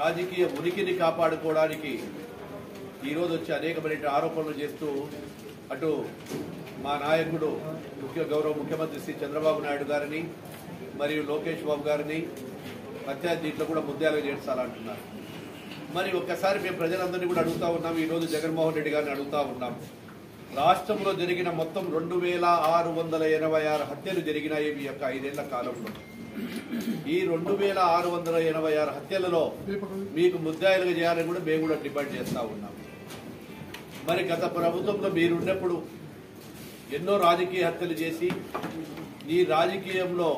రాజకీయ ఉనికిని కాపాడుకోవడానికి ఈరోజు వచ్చి అనేకమైన ఆరోపణలు చేస్తూ అటు మా నాయకుడు గౌరవ ముఖ్యమంత్రి శ్రీ చంద్రబాబు నాయుడు గారిని మరియు లోకేష్ బాబు గారిని దీంట్లో కూడా ముద్దాలుగా చేర్చాలంటున్నారు. మరి ఒక్కసారి మేము ప్రజలందరినీ కూడా అడుగుతా ఉన్నాం. ఈరోజు జగన్మోహన్ రెడ్డి గారిని అడుగుతా ఉన్నాం. రాష్ట్రంలో జరిగిన మొత్తం 2686 హత్యలు జరిగినాయి ఈ యొక్క 5 ఏళ్ల కాలంలో. ఈ 2686 హత్యలలో మీకు ముద్దాయిలుగా చేయాలని కూడా మేము కూడా డిమాండ్ చేస్తా ఉన్నాం. మరి గత ప్రభుత్వంలో మీరున్నప్పుడు ఎన్నో రాజకీయ హత్యలు చేసి ఈ రాజకీయంలో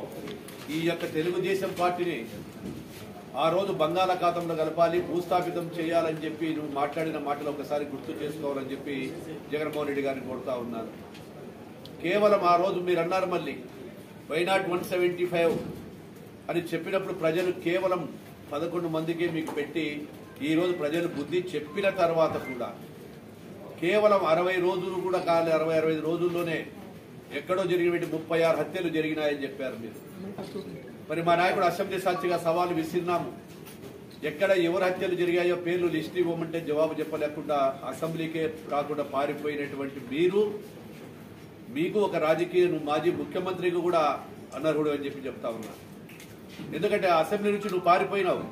ఈ యొక్క తెలుగుదేశం పార్టీని ఆ రోజు బంగాళాఖాతంలో కలపాలి, భూస్థాపితం చేయాలని చెప్పి నువ్వు మాట్లాడిన మాటలు ఒకసారి గుర్తు చేసుకోవాలని చెప్పి జగన్మోహన్ రెడ్డి గారిని కోరుతా ఉన్నారు. కేవలం ఆ రోజు మీరు అన్నారు మళ్ళీ వైనాట్ 175 అని చెప్పినప్పుడు ప్రజలు కేవలం 11 మందికే మీకు పెట్టి ఈరోజు ప్రజలు బుద్ధి చెప్పిన తర్వాత కూడా కేవలం 60 రోజులు కూడా కాలే, 60-65 రోజుల్లోనే ఎక్కడో జరిగిన 36 హత్యలు జరిగినాయని చెప్పారు మీరు. మరి మా నాయకుడు అసెంబ్లీ సాక్షిగా సవాలు విసిరినాము. ఎక్కడ ఎవరు హత్యలు జరిగాయో పేర్లు లిస్ట్ ఇవ్వమంటే జవాబు చెప్పలేకుండా అసెంబ్లీకే రాకుండా పారిపోయినటువంటి మీరు, మీకు ఒక రాజకీయ మాజీ ముఖ్యమంత్రికి కూడా అనర్హుడు అని చెప్పి చెప్తా ఉన్నా. ఎందుకంటే అసెంబ్లీ నుంచి నువ్వు పారిపోయినావు.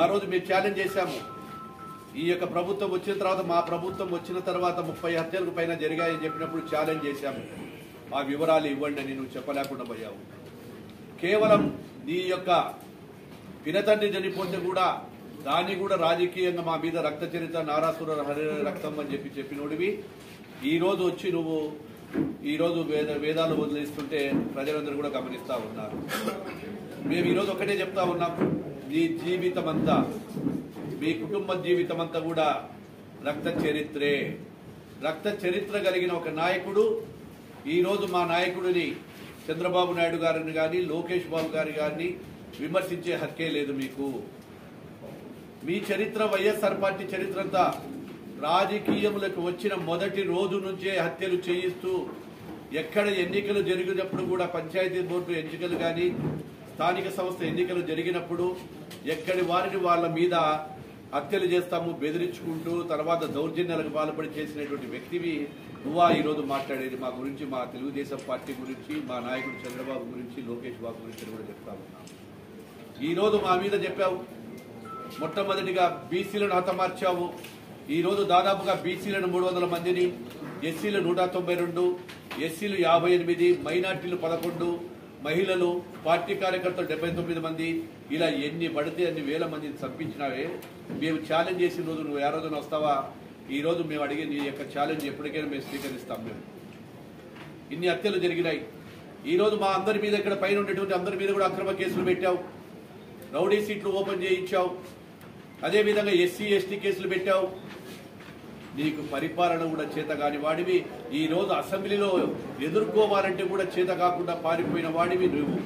ఆ రోజు మేము ఛాలెంజ్ చేశాము. ఈ యొక్క ప్రభుత్వం వచ్చిన తర్వాత, మా ప్రభుత్వం వచ్చిన తర్వాత 30 హత్యలకు పైన జరిగాయని చెప్పినప్పుడు ఛాలెంజ్ చేశాము. ఆ వివరాలు ఇవ్వండి అని నువ్వు చెప్పలేకుండా పోయావు. కేవలం నీ యొక్క పినతండ్రి చనిపోతే కూడా దాన్ని కూడా రాజకీయంగా మా మీద రక్త చరిత్ర నారాసుర హరి రక్తం అని చెప్పినోడివి. ఈరోజు వచ్చి నువ్వు ఈరోజు వేదాలు వదిలేస్తుంటే ప్రజలందరూ కూడా గమనిస్తా ఉన్నారు. మేము ఈరోజు ఒకటే చెప్తా ఉన్నాం, నీ జీవితం అంతా, మీ కుటుంబ జీవితం అంతా కూడా రక్త చరిత్రే. రక్త చరిత్ర కలిగిన ఒక నాయకుడు ఈరోజు మా నాయకుడిని చంద్రబాబు నాయుడు గారిని కానీ లోకేష్ బాబు గారి గారిని విమర్శించే హక్కే లేదు మీకు. మీ చరిత్ర వైఎస్ఆర్ పార్టీ చరిత్ర అంతా రాజకీయములకు వచ్చిన మొదటి రోజు నుంచే హత్యలు చేయిస్తూ, ఎక్కడ ఎన్నికలు జరిగినప్పుడు కూడా పంచాయతీ బోర్డు ఎన్నికలు కానీ స్థానిక సంస్థ ఎన్నికలు జరిగినప్పుడు ఎక్కడి వారిని వాళ్ళ మీద హత్యలు చేస్తాము బెదిరించుకుంటూ తర్వాత దౌర్జన్యాలకు పాల్పడి చేసినటువంటి వ్యక్తివి నువ్వా ఈరోజు మాట్లాడేది మా గురించి, మా తెలుగుదేశం పార్టీ గురించి, మా నాయకుడు చంద్రబాబు గురించి, లోకేష్ బాబు గురించి కూడా చెప్తా ఉన్నాం. ఈరోజు మా మీద చెప్పావు. మొట్టమొదటిగా బీసీలను హతమార్చావు. ఈరోజు దాదాపుగా బీసీలను 300 మందిని, ఎస్సీలు 192, ఎస్సీలు 58, మైనార్టీలు 11, మహిళలు, పార్టీ కార్యకర్తలు 79 మంది, ఇలా ఎన్ని పడితే అన్ని వేల మందిని చంపించినావే. మేము ఛాలెంజ్ చేసిన రోజు నువ్వు ఏ రోజున వస్తావా? ఈ రోజు మేము అడిగే నీ యొక్క ఛాలెంజ్ ఎప్పటికైనా మేము స్వీకరిస్తాం. మేము ఇన్ని హత్యలు జరిగినాయి. ఈరోజు మా అందరి మీద, ఇక్కడ పైన ఉండేటువంటి అందరి మీద కూడా అక్రమ కేసులు పెట్టావు, రౌడీ సీట్లు ఓపెన్ చేయించావు, అదేవిధంగా ఎస్సీ ఎస్టీ కేసులు పెట్టావు. నీకు పరిపాలన కూడా చేత కాని వాడివి. ఈ రోజు అసెంబ్లీలో ఎదుర్కోవాలంటే కూడా చేత కాకుండా పారిపోయిన వాడివి నువ్వు.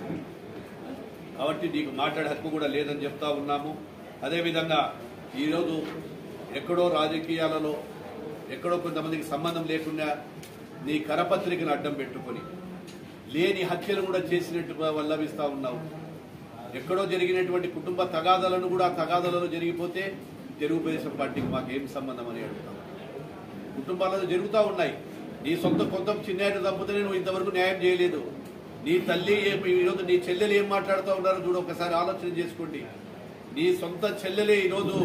కాబట్టి నీకు మాట్లాడే హక్కు కూడా లేదని చెప్తా ఉన్నాము. అదేవిధంగా ఈరోజు ఎక్కడో రాజకీయాలలో ఎక్కడో కొంతమందికి సంబంధం లేకుండా నీ కరపత్రికను అడ్డం పెట్టుకొని లేని హత్యలు కూడా చేసినట్టు వల్లవిస్తా ఉన్నావు. ఎక్కడో జరిగినటువంటి కుటుంబ తగాదాలను కూడా తగాదాలలో జరిగిపోతే తెలుగుదేశం పార్టీకి మాకేం సంబంధం అని అడుగుతాం. కుటుంబాలలో జరుగుతూ ఉన్నాయి. నీ సొంత కొంత చిన్న తప్పితే నువ్వు ఇంతవరకు న్యాయం చేయలేదు. నీ తల్లి ఈరోజు నీ చెల్లెలు ఏం మాట్లాడుతూ ఉన్నారో చూడు, ఒకసారి ఆలోచన చేసుకోండి. నీ సొంత చెల్లెలే ఈరోజు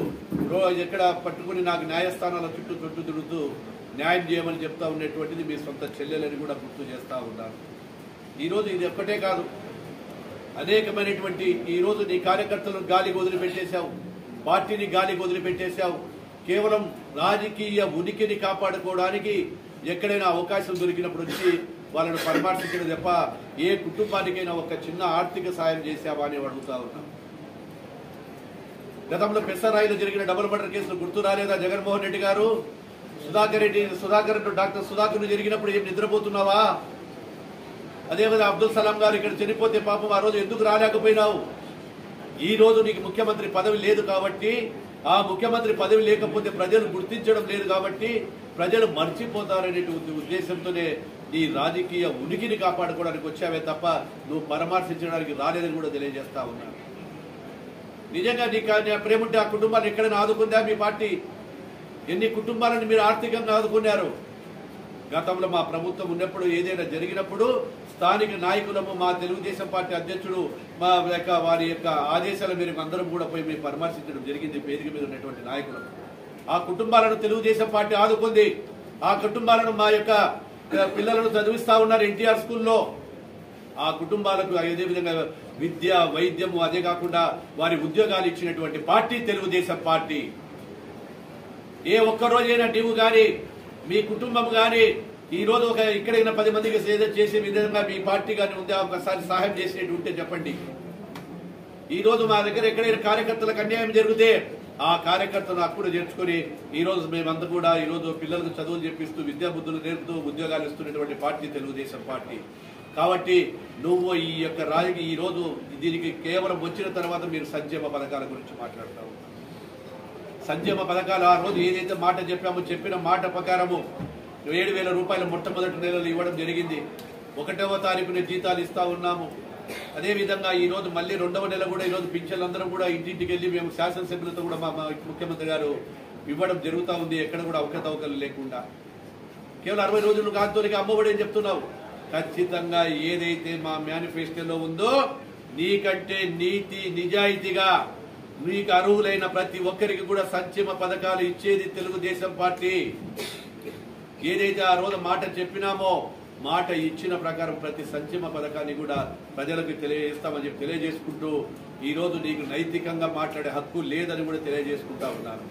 ఎక్కడ పట్టుకుని నాకు న్యాయస్థానాల చుట్టూ తిరుగుతూ న్యాయం చేయమని చెప్తా ఉండేటువంటిది మీ సొంత చెల్లెలని కూడా గుర్తు చేస్తూ ఉన్నారు. ఈరోజు ఇది ఒక్కటే కాదు, అనేకమైనటువంటి ఈరోజు నీ కార్యకర్తలను గాలికి వదిలిపెట్టేశావు, పార్టీని గాలికి వదిలిపెట్టేశావు. కేవలం రాజకీయ ఉనికిని కాపాడుకోవడానికి ఎక్కడైనా అవకాశం దొరికినప్పుడు వచ్చి వాళ్ళను పరామర్శించడం తప్ప ఏ కుటుంబానికైనా ఒక చిన్న ఆర్థిక సాయం చేశావా అని అడుగుతా ఉన్నాం. గతంలో పెసరాయిలో జరిగిన డబుల్ మర్డర్ కేసులు గుర్తు రాలేదా జగన్మోహన్ రెడ్డి గారు? డాక్టర్ సుధాకర్ జరిగినప్పుడు ఏం నిద్రపోతున్నావా? అదేవిధంగా అబ్దుల్ సలాం గారు ఇక్కడ చనిపోతే పాపం ఆ రోజు ఎందుకు రాలేకపోయినావు? ఈ రోజు నీకు ముఖ్యమంత్రి పదవి లేదు కాబట్టి, ఆ ముఖ్యమంత్రి పదవి లేకపోతే ప్రజలు గుర్తించడం లేదు కాబట్టి ప్రజలు మర్చిపోతారనేటువంటి ఉద్దేశంతోనే నీ రాజకీయ ఉనికిని కాపాడుకోవడానికి వచ్చావే తప్ప నువ్వు పరామర్శించడానికి రాలేదని కూడా తెలియజేస్తా ఉన్నాను. నిజంగా నీకు ప్రేమ ఉంటే ఆ కుటుంబాన్ని ఎక్కడైనా ఆదుకుందా మీ పార్టీ? ఎన్ని కుటుంబాలను మీరు ఆర్థికంగా ఆదుకున్నారు? గతంలో మా ప్రభుత్వం ఉన్నప్పుడు ఏదైనా జరిగినప్పుడు స్థానిక నాయకులము, మా తెలుగుదేశం పార్టీ అధ్యక్షుడు వారి యొక్క ఆదేశాల మేరకు అందరం కూడా పోయి మేము పరామర్శించడం జరిగింది వేదిక మీద ఉన్నటువంటి నాయకులు. ఆ కుటుంబాలను తెలుగుదేశం పార్టీ ఆదుకుంది. ఆ కుటుంబాలను మా యొక్క పిల్లలను చదివిస్తా ఉన్నారు ఎన్టీఆర్ స్కూల్లో. ఆ కుటుంబాలకు అదే విధంగా విద్య, వైద్యము, అదే కాకుండా వారి ఉద్యోగాలు ఇచ్చినటువంటి పార్టీ తెలుగుదేశం పార్టీ. ఏ ఒక్కరోజైనా నీవు కానీ మీ కుటుంబం కానీ ఈ రోజు ఇక్కడైనా 10 మందికి సేవ చేసే విధంగా మీ పార్టీ కానీ ఉందా? ఒకసారి సహాయం చేసేది ఉంటే చెప్పండి. ఈ రోజు మా దగ్గర ఎక్కడైనా కార్యకర్తలకు అన్యాయం జరిగితే ఆ కార్యకర్తలు అప్పుడు చేర్చుకొని ఈ రోజు మేమంతా కూడా ఈ రోజు పిల్లలకు చదువులు చెప్పిస్తూ విద్యా బుద్ధులు నేర్పుతూ ఉద్యోగాలు ఇస్తున్నటువంటి పార్టీ తెలుగుదేశం పార్టీ. కాబట్టి నువ్వు ఈ యొక్క రాజకీయ ఈ రోజు దీనికి కేవలం వచ్చిన తర్వాత మీరు సంక్షేమ పథకాల గురించి మాట్లాడతావు. సంక్షేమ పథకాలు ఆ రోజు ఏదైతే మాట చెప్పామో చెప్పిన మాట ప్రకారము 7,000 రూపాయలు మొట్టమొదటి నెలలు ఇవ్వడం జరిగింది. 1వ తారీఖున జీతాలు ఇస్తా ఉన్నాము. అదేవిధంగా ఈ రోజు మళ్ళీ 2వ నెల కూడా ఈ రోజు పింఛన్లందరం కూడా ఇంటింటికి వెళ్ళి మేము శాసనసభ్యులతో కూడా మా ముఖ్యమంత్రి గారు ఇవ్వడం జరుగుతూ ఉంది. ఎక్కడ కూడా అవకతవకలు లేకుండా కేవలం 60 రోజులు కాంతోనికి అమ్మఒడి అని చెప్తున్నావు. ఖచ్చితంగా ఏదైతే మా మేనిఫెస్టోలో ఉందో నీకంటే నీతి నిజాయితీగా మీకు అర్హులైన ప్రతి ఒక్కరికి కూడా సంక్షేమ పథకాలు ఇచ్చేది తెలుగుదేశం పార్టీ. ఏదైతే ఆ రోజు మాట చెప్పినామో మాట ఇచ్చిన ప్రకారం ప్రతి సంక్షేమ పథకాన్ని కూడా ప్రజలకు తెలియజేస్తామని చెప్పి తెలియజేసుకుంటూ ఈ రోజు నీకు నైతికంగా మాట్లాడే హక్కు లేదని కూడా తెలియజేసుకుంటా ఉన్నాను.